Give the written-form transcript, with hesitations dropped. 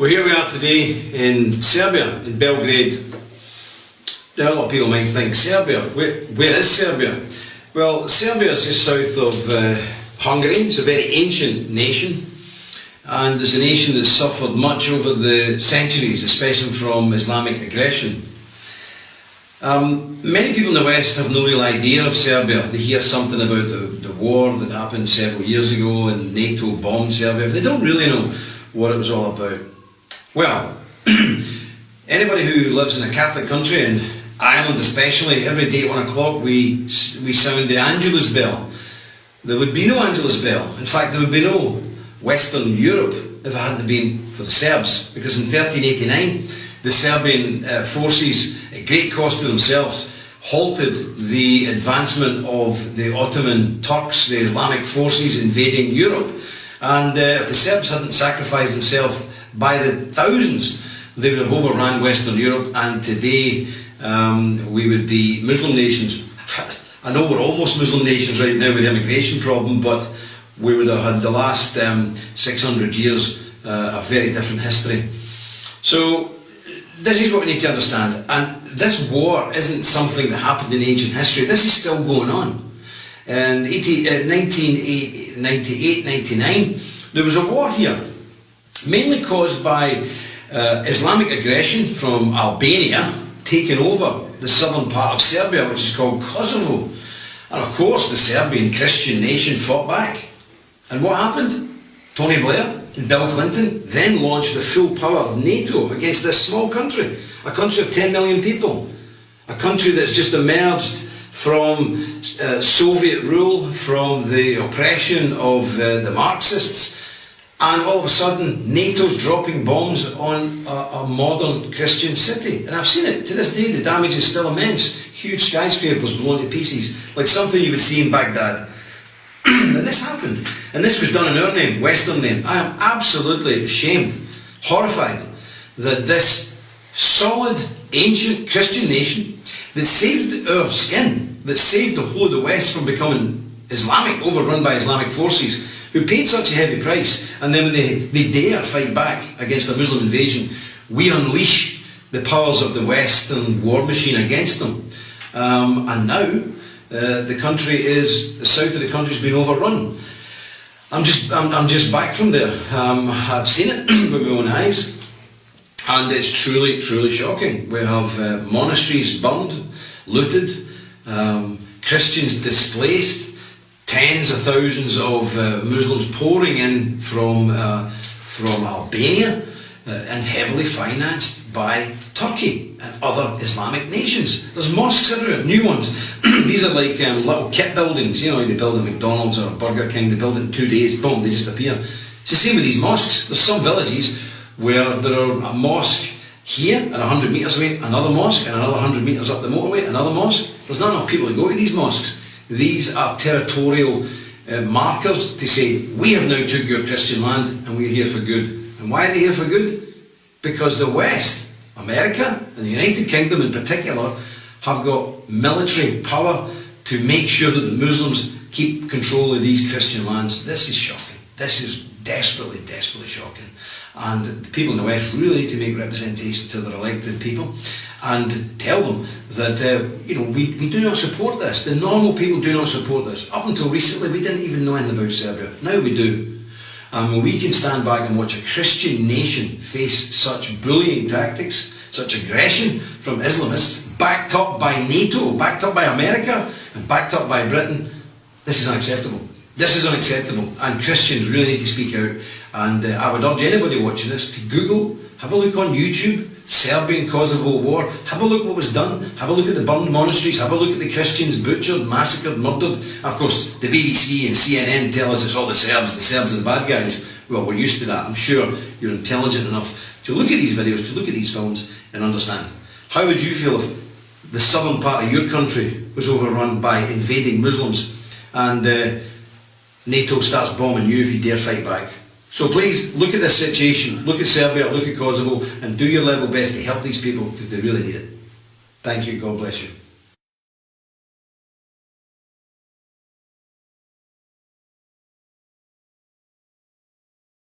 Well, here we are today in Serbia, in Belgrade. Now, a lot of people might think, Serbia, where is Serbia? Well, Serbia is just south of Hungary. It's a very ancient nation, and it's a nation that's suffered much over the centuries, especially from Islamic aggression. Many people in the West have no real idea of Serbia. They hear something about the war that happened several years ago and NATO bombed Serbia, but they don't really know what it was all about. Well, anybody who lives in a Catholic country, and Ireland especially, every day at 1 o'clock we sound the Angelus bell. There would be no Angelus bell. In fact, there would be no Western Europe if it hadn't been for the Serbs, because in 1389 the Serbian forces, at great cost to themselves, halted the advancement of the Ottoman Turks, the Islamic forces invading Europe. And if the Serbs hadn't sacrificed themselves by the thousands, they would have overrun Western Europe, and today we would be Muslim nations. I know we're almost Muslim nations right now with the immigration problem, but we would have had the last 600 years a very different history. So this is what we need to understand, and this war isn't something that happened in ancient history. This is still going on. In 1998-99 there was a war here, mainly caused by Islamic aggression from Albania taking over the southern part of Serbia, which is called Kosovo. And of course the Serbian Christian nation fought back. And what happened? Tony Blair and Bill Clinton then launched the full power of NATO against this small country, a country of 10 million people, a country that's just emerged from Soviet rule, from the oppression of the Marxists, and all of a sudden NATO's dropping bombs on a modern Christian city. And I've seen it. To this day the damage is still immense. Huge skyscrapers blown to pieces, like something you would see in Baghdad. And this happened. And this was done in our name, Western name. I am absolutely ashamed, horrified, that this solid, ancient Christian nation that saved our skin, that saved the whole of the West from becoming Islamic, overrun by Islamic forces, who paid such a heavy price, and then when they dare fight back against a Muslim invasion, we unleash the powers of the Western war machine against them. And now the south of the country has been overrun. I'm just back from there. I've seen it with my own eyes, and it's truly, truly shocking. We have monasteries burned, looted, Christians displaced, tens of thousands of Muslims pouring in from Albania, and heavily financed by Turkey and other Islamic nations. There's mosques everywhere, new ones. These are like little kit buildings. You know, they build a McDonald's or a Burger King, they build it in 2 days, boom, they just appear. It's the same with these mosques. There's some villages where there are a mosque here and 100 metres away, another mosque, and another 100 metres up the motorway, another mosque. There's not enough people to go to these mosques. These are territorial markers to say, we have now took your Christian land and we're here for good. And why are they here for good? Because the West, America and the United Kingdom in particular, have got military power to make sure that the Muslims keep control of these Christian lands. This is shocking. This is desperately, desperately shocking. And the people in the West really need to make representation to their elected people and tell them that we do not support this. The normal people do not support this. Up until recently we didn't even know anything about Serbia. Now we do. And when we can stand back and watch a Christian nation face such bullying tactics, such aggression from Islamists, backed up by NATO, backed up by America, and backed up by Britain, this is unacceptable. This is unacceptable, and Christians really need to speak out. And I would urge anybody watching this to Google, have a look on YouTube, Serbian Kosovo War, have a look what was done, have a look at the burned monasteries, have a look at the Christians butchered, massacred, murdered. Of course, the BBC and CNN tell us it's all the Serbs are the bad guys. Well, we're used to that. I'm sure you're intelligent enough to look at these videos, to look at these films and understand. How would you feel if the southern part of your country was overrun by invading Muslims and NATO starts bombing you if you dare fight back? So please look at this situation, look at Serbia, look at Kosovo, and do your level best to help these people, because they really need it. Thank you, God bless you.